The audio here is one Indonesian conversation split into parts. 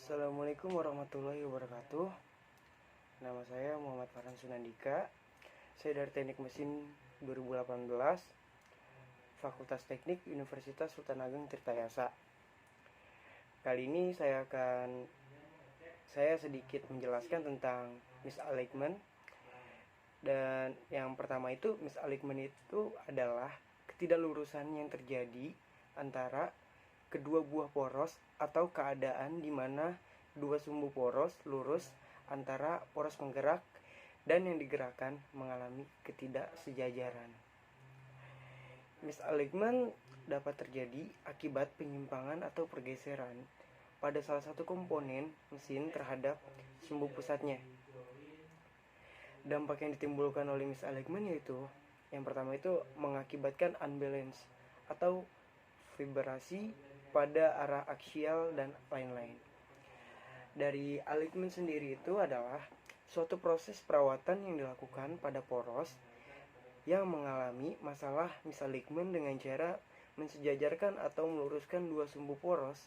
Assalamualaikum warahmatullahi wabarakatuh. Nama saya Muhammad Farhan Sunandika. Saya dari Teknik Mesin 2018, Fakultas Teknik Universitas Sultan Ageng Tirtayasa. Kali ini saya sedikit menjelaskan tentang misalignment. Dan yang pertama itu, misalignment itu adalah ketidaklurusan yang terjadi antara kedua buah poros atau keadaan di mana dua sumbu poros lurus antara poros penggerak dan yang digerakkan mengalami ketidaksejajaran. Misalignment dapat terjadi akibat penyimpangan atau pergeseran pada salah satu komponen mesin terhadap sumbu pusatnya. Dampak yang ditimbulkan oleh misalignment yaitu yang pertama itu mengakibatkan unbalance atau vibrasi pada arah aksial dan lain-lain. Dari alignment sendiri itu adalah suatu proses perawatan yang dilakukan pada poros yang mengalami masalah misalignment dengan cara mensejajarkan atau meluruskan dua sumbu poros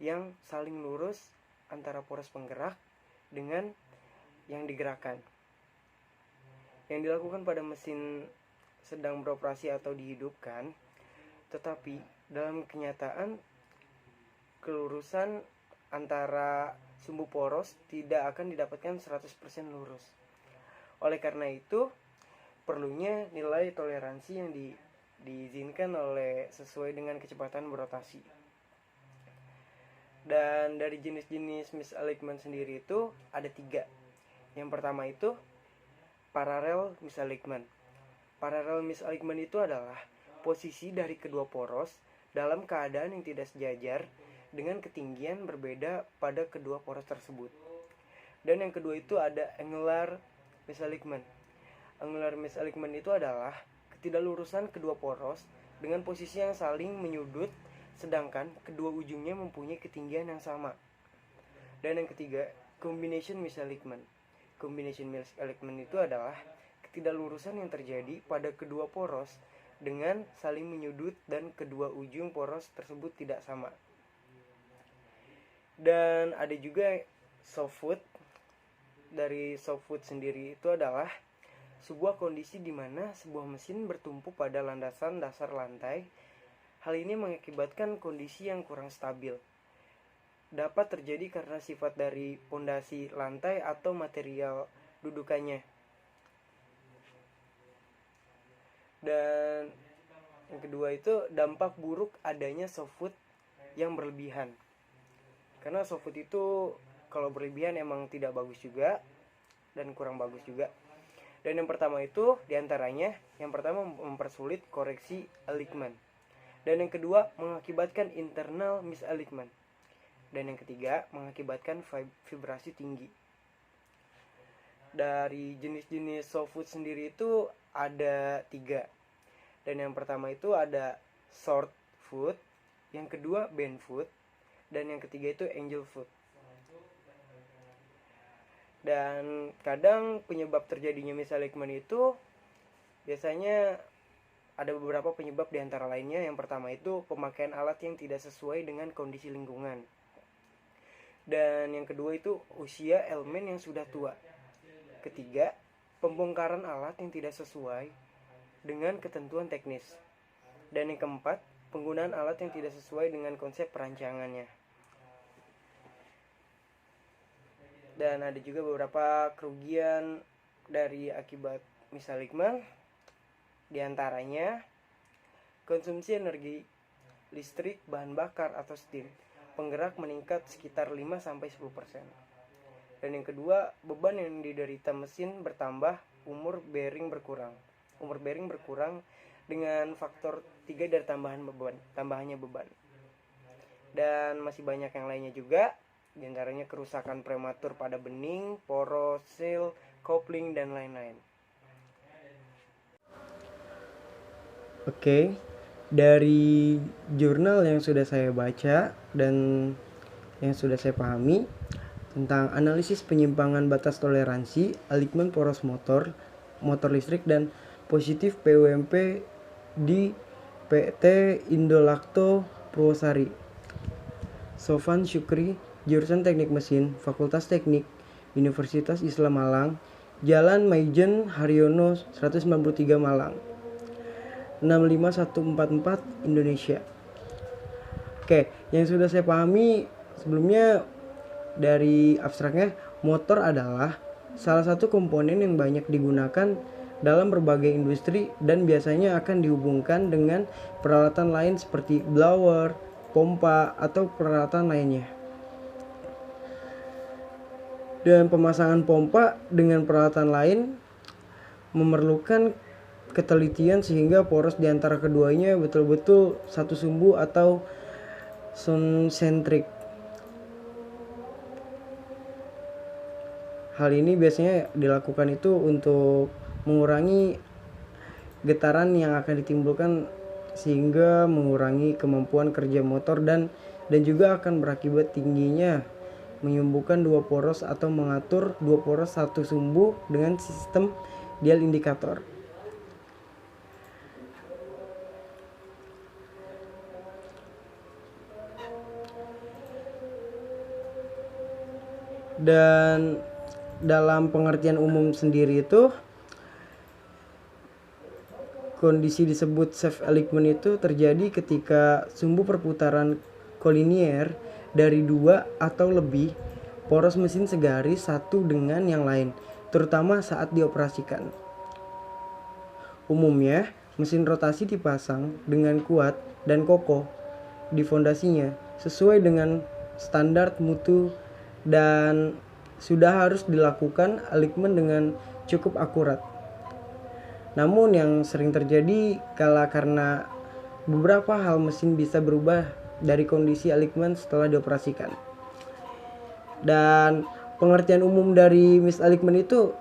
yang saling lurus antara poros penggerak dengan yang digerakkan. Yang dilakukan pada mesin sedang beroperasi atau dihidupkan, tetapi dalam kenyataan kelurusan antara sumbu poros tidak akan didapatkan 100% lurus. Oleh karena itu, perlunya nilai toleransi yang diizinkan sesuai dengan kecepatan berotasi. Dan dari jenis-jenis misalignment sendiri itu ada 3. Yang pertama itu parallel misalignment. Parallel misalignment itu adalah posisi dari kedua poros dalam keadaan yang tidak sejajar dengan ketinggian berbeda pada kedua poros tersebut. Dan yang kedua itu ada angular misalignment. Angular misalignment itu adalah ketidaklurusan kedua poros dengan posisi yang saling menyudut sedangkan kedua ujungnya mempunyai ketinggian yang sama. Dan yang ketiga, combination misalignment. Combination misalignment itu adalah ketidaklurusan yang terjadi pada kedua poros dengan saling menyudut dan kedua ujung poros tersebut tidak sama. Dan ada juga soft foot. Dari soft foot sendiri itu adalah sebuah kondisi di mana sebuah mesin bertumpu pada landasan dasar lantai. Hal ini mengakibatkan kondisi yang kurang stabil. Dapat terjadi karena sifat dari pondasi lantai atau material dudukannya. Dan yang kedua itu dampak buruk adanya soft foot yang berlebihan. Karena soft foot itu kalau berlebihan emang tidak bagus juga dan kurang bagus juga. Dan yang pertama itu diantaranya, yang pertama mempersulit koreksi alignment. Dan yang kedua mengakibatkan internal misalignment. Dan yang ketiga mengakibatkan vibrasi tinggi. Dari jenis-jenis soft foot sendiri itu ada 3. Dan yang pertama itu ada short foot, yang kedua bend foot, dan yang ketiga itu angel foot. Dan kadang penyebab terjadinya misalignment itu biasanya ada beberapa penyebab di antara lainnya. Yang pertama itu pemakaian alat yang tidak sesuai dengan kondisi lingkungan. Dan yang kedua itu usia elemen yang sudah tua. Ketiga, pembongkaran alat yang tidak sesuai dengan ketentuan teknis. Dan yang keempat, penggunaan alat yang tidak sesuai dengan konsep perancangannya. Dan ada juga beberapa kerugian dari akibat misalignment. Di antaranya konsumsi energi listrik, bahan bakar atau steam penggerak meningkat sekitar 5-10%. Dan yang kedua, beban yang diderita mesin bertambah, umur bearing berkurang. Umur bearing berkurang dengan faktor 3 dari tambahannya beban. Dan masih banyak yang lainnya juga, di antaranya kerusakan prematur pada bening, poros, seal, coupling dan lain-lain. Oke. Dari jurnal yang sudah saya baca dan yang sudah saya pahami tentang analisis penyimpangan batas toleransi, alignment poros motor listrik dan positif PUMP di PT Indolakto Purwosari. Sofan Syukri jurusan Teknik Mesin, Fakultas Teknik, Universitas Islam Malang, Jalan Maijen Haryono 193 Malang, 65144 Indonesia. Oke, yang sudah saya pahami sebelumnya dari abstraknya, motor adalah salah satu komponen yang banyak digunakan dalam berbagai industri dan biasanya akan dihubungkan dengan peralatan lain seperti blower, pompa, atau peralatan lainnya. Dan pemasangan pompa dengan peralatan lain memerlukan ketelitian sehingga poros di antara keduanya betul-betul satu sumbu atau sentrik. Hal ini biasanya dilakukan itu untuk mengurangi getaran yang akan ditimbulkan sehingga mengurangi kemampuan kerja motor dan juga akan berakibat tingginya menyumbuhkan dua poros atau mengatur dua poros satu sumbu dengan sistem dial indikator. Dan dalam pengertian umum sendiri itu, kondisi disebut self-alignment itu terjadi ketika sumbu perputaran kolinier dari dua atau lebih poros mesin segaris satu dengan yang lain, terutama saat dioperasikan. Umumnya, mesin rotasi dipasang dengan kuat dan kokoh di fondasinya sesuai dengan standar mutu dan sudah harus dilakukan alignment dengan cukup akurat. Namun yang sering terjadi karena beberapa hal mesin bisa berubah dari kondisi alignment setelah dioperasikan. Dan pengertian umum dari misalignment itu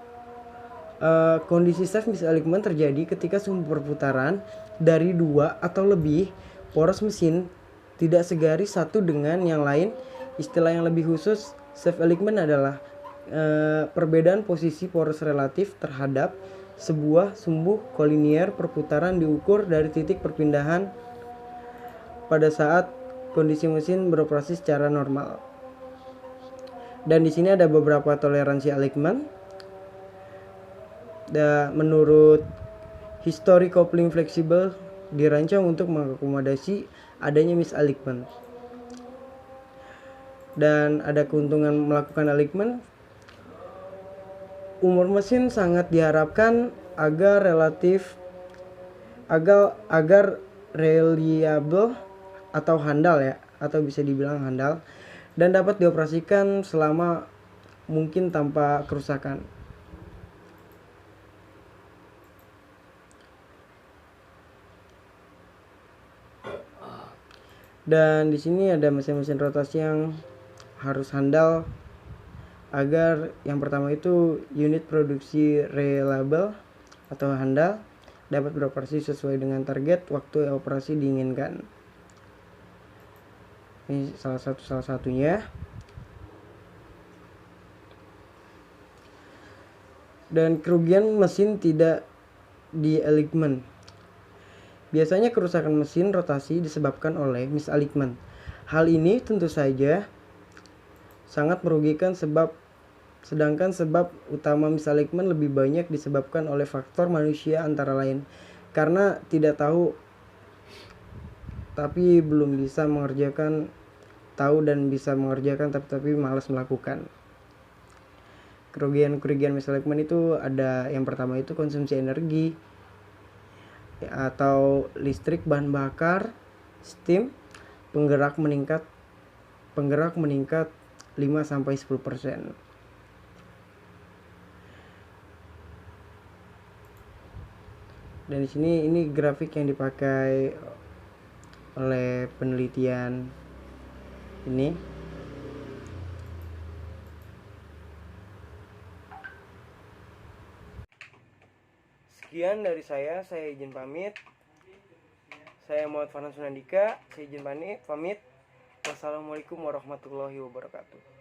kondisi self misalignment terjadi ketika sumbu perputaran dari dua atau lebih poros mesin tidak segaris satu dengan yang lain. Istilah yang lebih khusus self alignment adalah perbedaan posisi poros relatif terhadap sebuah sumbu kolinier perputaran diukur dari titik perpindahan pada saat kondisi mesin beroperasi secara normal. Dan di sini ada beberapa toleransi alignment. Menurut history coupling fleksibel dirancang untuk mengakomodasi adanya misalignment. Dan ada keuntungan melakukan alignment. Umur mesin sangat diharapkan agar reliable atau handal ya, atau bisa dibilang handal dan dapat dioperasikan selama mungkin tanpa kerusakan. Dan di sini ada mesin-mesin rotasi yang harus handal agar yang pertama itu unit produksi reliable atau handal, dapat beroperasi sesuai dengan target waktu operasi diinginkan. Ini salah satunya. Dan kerugian mesin tidak di alignment. Biasanya kerusakan mesin rotasi disebabkan oleh misalignment. Hal ini tentu saja sangat merugikan sedangkan sebab utama misalignment lebih banyak disebabkan oleh faktor manusia antara lain karena tidak tahu tapi belum bisa mengerjakan, tahu dan bisa mengerjakan tapi malas melakukan. Kerugian misalignment itu ada yang pertama itu konsumsi energi atau listrik, bahan bakar, steam, penggerak meningkat 5-10%. Dan di sini ini grafik yang dipakai oleh penelitian ini. Sekian dari saya izin pamit. Saya Muhammad Farhan Sunandika, saya izin pamit. Wassalamualaikum warahmatullahi wabarakatuh.